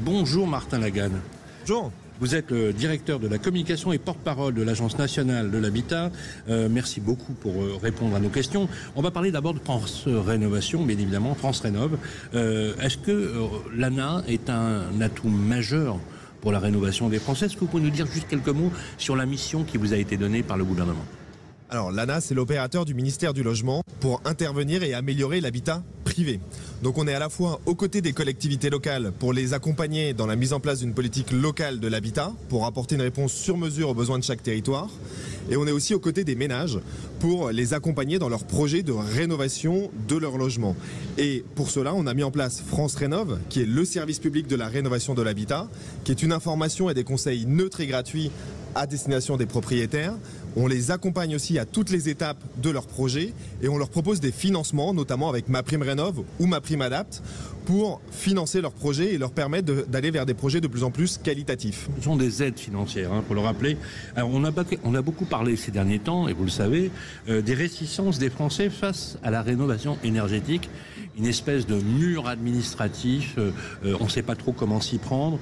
Bonjour Martin Lagarde. Bonjour. Vous êtes le directeur de la communication et porte-parole de l'Agence nationale de l'habitat. Merci beaucoup pour répondre à nos questions. On va parler d'abord de France Rénovation, bien évidemment, France Rénov. Est-ce que l'ANA est un atout majeur pour la rénovation des Français? Est-ce que vous pouvez nous dire juste quelques mots sur la mission qui vous a été donnée par le gouvernement? Alors l'ANA, c'est l'opérateur du ministère du Logement pour intervenir et améliorer l'habitat privé. Donc on est à la fois aux côtés des collectivités locales pour les accompagner dans la mise en place d'une politique locale de l'habitat, pour apporter une réponse sur mesure aux besoins de chaque territoire. Et on est aussi aux côtés des ménages pour les accompagner dans leurs projets de rénovation de leur logement. Et pour cela, on a mis en place France Rénov, qui est le service public de la rénovation de l'habitat, qui est une information et des conseils neutres et gratuits à destination des propriétaires. On les accompagne aussi à toutes les étapes de leur projet et on leur propose des financements, notamment avec MaPrimeRénov ou MaPrimeAdapt, pour financer leurs projets et leur permettre d'aller vers des projets de plus en plus qualitatifs. Ce sont des aides financières, pour le rappeler. Alors, on a beaucoup parlé ces derniers temps, et vous le savez, des réticences des Français face à la rénovation énergétique. Une espèce de mur administratif, on ne sait pas trop comment s'y prendre.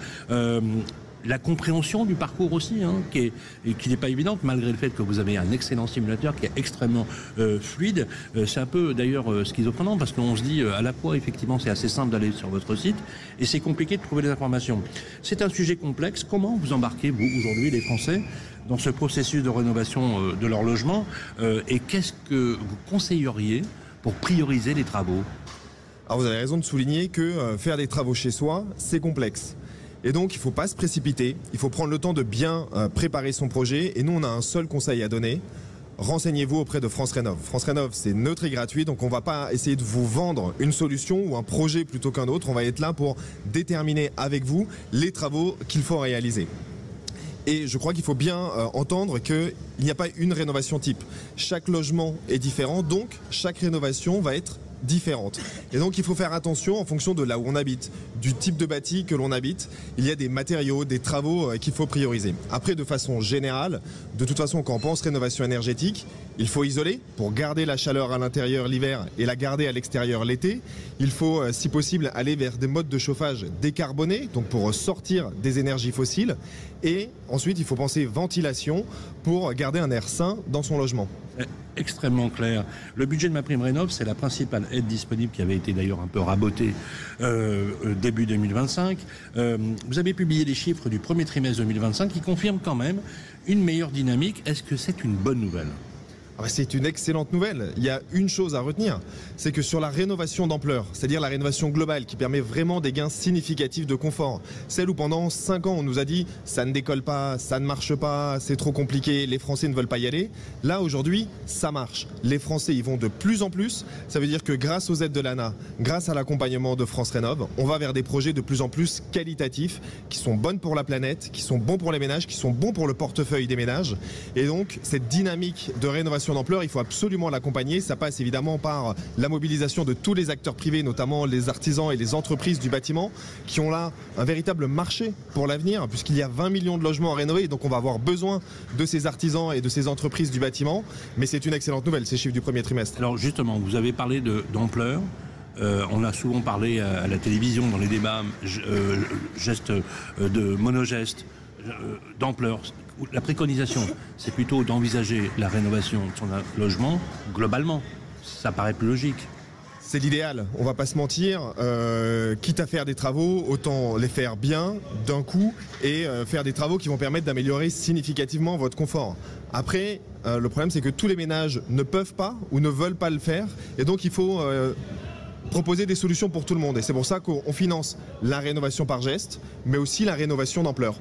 La compréhension du parcours aussi, qui n'est pas évidente, malgré le fait que vous avez un excellent simulateur qui est extrêmement fluide. C'est un peu d'ailleurs schizophrène, parce qu'on se dit à la fois, effectivement, c'est assez simple d'aller sur votre site, et c'est compliqué de trouver des informations. C'est un sujet complexe. Comment vous embarquez, vous, aujourd'hui, les Français, dans ce processus de rénovation de leur logement, et qu'est-ce que vous conseilleriez pour prioriser les travaux? Alors vous avez raison de souligner que faire des travaux chez soi, c'est complexe. Et donc, il ne faut pas se précipiter, il faut prendre le temps de bien préparer son projet. Et nous, on a un seul conseil à donner. Renseignez-vous auprès de France Rénov. France Rénov, c'est neutre et gratuit, donc on ne va pas essayer de vous vendre une solution ou un projet plutôt qu'un autre. On va être là pour déterminer avec vous les travaux qu'il faut réaliser. Et je crois qu'il faut bien entendre qu'il n'y a pas une rénovation type. Chaque logement est différent, donc chaque rénovation va être différentes. Et donc il faut faire attention en fonction de là où on habite, du type de bâti que l'on habite. Il y a des matériaux, des travaux qu'il faut prioriser. Après, de façon générale, de toute façon, quand on pense rénovation énergétique, il faut isoler pour garder la chaleur à l'intérieur l'hiver et la garder à l'extérieur l'été. Il faut, si possible, aller vers des modes de chauffage décarbonés, donc pour sortir des énergies fossiles. Et ensuite, il faut penser ventilation pour garder un air sain dans son logement. Extrêmement clair. Le budget de MaPrimeRénov, c'est la principale aide disponible qui avait été d'ailleurs un peu rabotée début 2025. Vous avez publié les chiffres du premier trimestre 2025 qui confirment quand même une meilleure dynamique. Est-ce que c'est une bonne nouvelle ? C'est une excellente nouvelle. Il y a une chose à retenir, c'est que sur la rénovation d'ampleur, c'est-à-dire la rénovation globale qui permet vraiment des gains significatifs de confort, celle où pendant 5 ans on nous a dit ça ne décolle pas, ça ne marche pas, c'est trop compliqué, les Français ne veulent pas y aller, là aujourd'hui ça marche. Les Français y vont de plus en plus, ça veut dire que grâce aux aides de l'ANA, grâce à l'accompagnement de France Rénov, on va vers des projets de plus en plus qualitatifs, qui sont bonnes pour la planète, qui sont bons pour les ménages, qui sont bons pour le portefeuille des ménages. Et donc cette dynamique de rénovation d'ampleur, il faut absolument l'accompagner. Ça passe évidemment par la mobilisation de tous les acteurs privés, notamment les artisans et les entreprises du bâtiment, qui ont là un véritable marché pour l'avenir, puisqu'il y a 20 millions de logements à rénover, donc on va avoir besoin de ces artisans et de ces entreprises du bâtiment. Mais c'est une excellente nouvelle, ces chiffres du premier trimestre. Alors justement, vous avez parlé d'ampleur. On a souvent parlé à la télévision, dans les débats, gestes de monogestes, d'ampleur. La préconisation, c'est plutôt d'envisager la rénovation de son logement globalement. Ça paraît plus logique. C'est l'idéal, on va pas se mentir, quitte à faire des travaux, autant les faire bien, d'un coup, et faire des travaux qui vont permettre d'améliorer significativement votre confort. Après, le problème c'est que tous les ménages ne peuvent pas ou ne veulent pas le faire, et donc il faut proposer des solutions pour tout le monde. Et c'est pour ça qu'on finance la rénovation par geste, mais aussi la rénovation d'ampleur.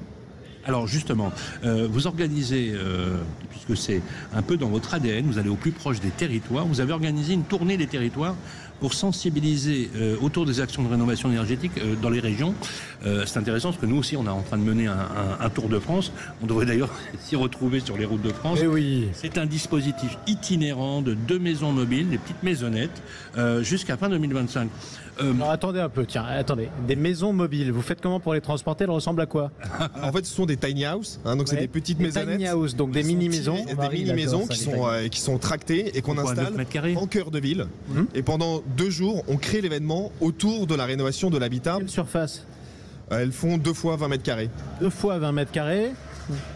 Alors justement, vous organisez, puisque c'est un peu dans votre ADN, vous allez au plus proche des territoires, vous avez organisé une tournée des territoires pour sensibiliser autour des actions de rénovation énergétique dans les régions. C'est intéressant parce que nous aussi, on est en train de mener un tour de France. On devrait d'ailleurs s'y retrouver sur les routes de France. Eh oui. C'est un dispositif itinérant de 2 maisons mobiles, des petites maisonnettes, jusqu'à fin 2025. Alors attendez un peu, attendez. Des maisons mobiles, vous faites comment pour les transporter? Elles ressemblent à quoi? En fait, ce sont des tiny house, donc c'est des petites maisonnettes. Tiny house, donc des mini-maisons. Des mini-maisons qui sont tractées et qu'on installe en cœur de ville. Et pendant 2 jours, on crée l'événement autour de la rénovation de l'habitat. Quelle surface? Elles font 2 fois 20 mètres carrés. 2 fois 20 mètres carrés.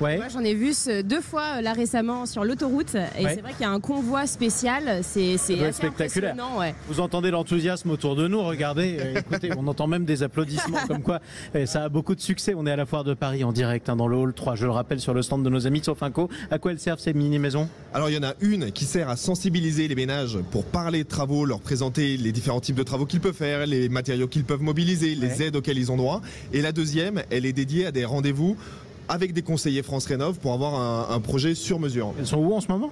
Ouais. Moi, j'en ai vu 2 fois là récemment sur l'autoroute et Ouais. c'est vrai qu'il y a un convoi spécial, c'est assez spectaculaire. impressionnant. Ouais. Vous entendez l'enthousiasme autour de nous, regardez, écoutez, on entend même des applaudissements comme quoi ça a beaucoup de succès. On est à la foire de Paris en direct dans le hall 3, je le rappelle, sur le stand de nos amis de Sofinco. À quoi elles servent ces mini-maisons? Alors il y en a une qui sert à sensibiliser les ménages pour parler de travaux, leur présenter les différents types de travaux qu'ils peuvent faire, les matériaux qu'ils peuvent mobiliser, les aides auxquelles ils ont droit. Et la deuxième, elle est dédiée à des rendez-vous avec des conseillers France Rénov pour avoir un projet sur mesure. Elles sont où en ce moment?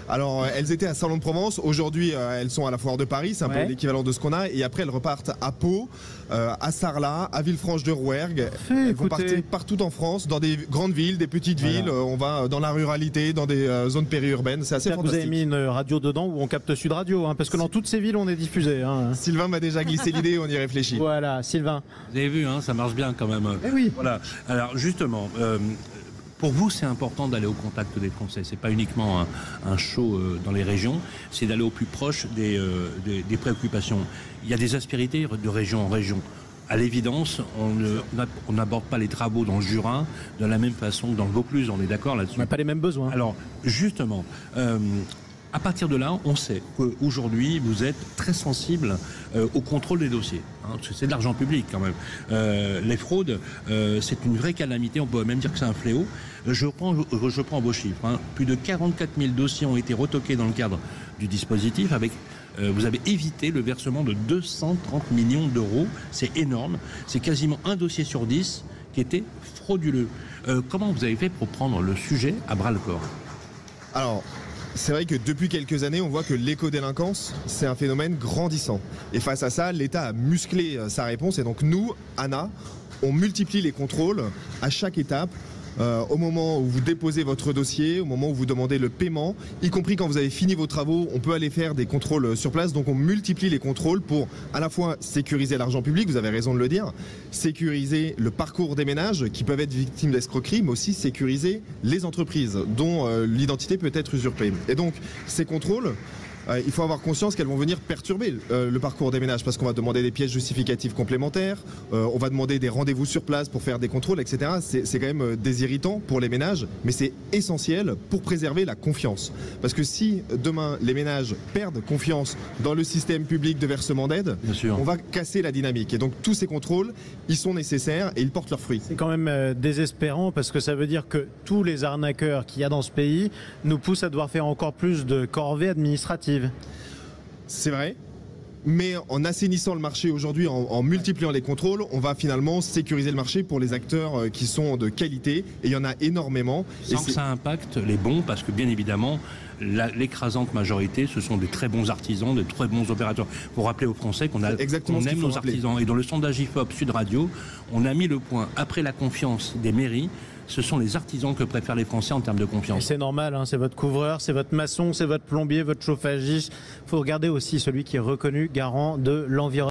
Alors elles étaient à Salon de Provence, aujourd'hui elles sont à la foire de Paris, c'est un peu l'équivalent de ce qu'on a, et après elles repartent à Pau, à Sarlat, à Villefranche-de-Rouergue. Elles vont partir partout en France, dans des grandes villes, des petites villes, on va dans la ruralité, dans des zones périurbaines, c'est assez fantastique. Vous avez mis une radio dedans où on capte Sud Radio, hein, parce que dans toutes ces villes on est diffusé. Hein. Sylvain m'a déjà glissé l'idée, on y réfléchit. Voilà, Sylvain. Vous avez vu, hein, ça marche bien quand même. Eh oui. Voilà. Alors justement, pour vous, c'est important d'aller au contact des Français. C'est pas uniquement un show dans les régions, c'est d'aller au plus proche des préoccupations. Il y a des aspérités de région en région. À l'évidence, on n'aborde pas les travaux dans le Jura de la même façon que dans le Vaucluse. On est d'accord là-dessus. On n'a pas les mêmes besoins. Alors, justement, à partir de là, on sait qu'aujourd'hui, vous êtes très sensible au contrôle des dossiers. Hein, c'est de l'argent public quand même. Les fraudes, c'est une vraie calamité. On peut même dire que c'est un fléau. Je prends vos chiffres. Hein. Plus de 44 000 dossiers ont été retoqués dans le cadre du dispositif. Vous avez évité le versement de 230 millions d'euros. C'est énorme. C'est quasiment un dossier sur 10 qui était frauduleux. Comment vous avez fait pour prendre le sujet à bras-le-corps? Alors, c'est vrai que depuis quelques années, on voit que l'écodélinquance, c'est un phénomène grandissant. Et face à ça, l'État a musclé sa réponse. Et donc nous, ANA, on multiplie les contrôles à chaque étape. Au moment où vous déposez votre dossier, au moment où vous demandez le paiement, y compris quand vous avez fini vos travaux, on peut aller faire des contrôles sur place. Donc on multiplie les contrôles pour à la fois sécuriser l'argent public, vous avez raison de le dire, sécuriser le parcours des ménages qui peuvent être victimes d'escroquerie, mais aussi sécuriser les entreprises dont l'identité peut être usurpée. Et donc ces contrôles, il faut avoir conscience qu'elles vont venir perturber le parcours des ménages parce qu'on va demander des pièces justificatives complémentaires, on va demander des rendez-vous sur place pour faire des contrôles, etc. C'est quand même désirritant pour les ménages, mais c'est essentiel pour préserver la confiance. Parce que si demain les ménages perdent confiance dans le système public de versement d'aide, on va casser la dynamique. Et donc tous ces contrôles, ils sont nécessaires et ils portent leurs fruits. C'est quand même désespérant parce que ça veut dire que tous les arnaqueurs qu'il y a dans ce pays nous poussent à devoir faire encore plus de corvées administratives. C'est vrai, mais en assainissant le marché aujourd'hui, en multipliant les contrôles, on va finalement sécuriser le marché pour les acteurs qui sont de qualité, et il y en a énormément. Sans que ça impacte les bons, parce que bien évidemment, l'écrasante majorité, ce sont des très bons artisans, des très bons opérateurs. Il faut rappeler aux Français qu'on aime nos artisans. Et dans le sondage IFOP Sud Radio, on a mis le point, après la confiance des mairies, ce sont les artisans que préfèrent les Français en termes de confiance. C'est normal, hein, c'est votre couvreur, c'est votre maçon, c'est votre plombier, votre chauffagiste. Il faut regarder aussi celui qui est reconnu garant de l'environnement.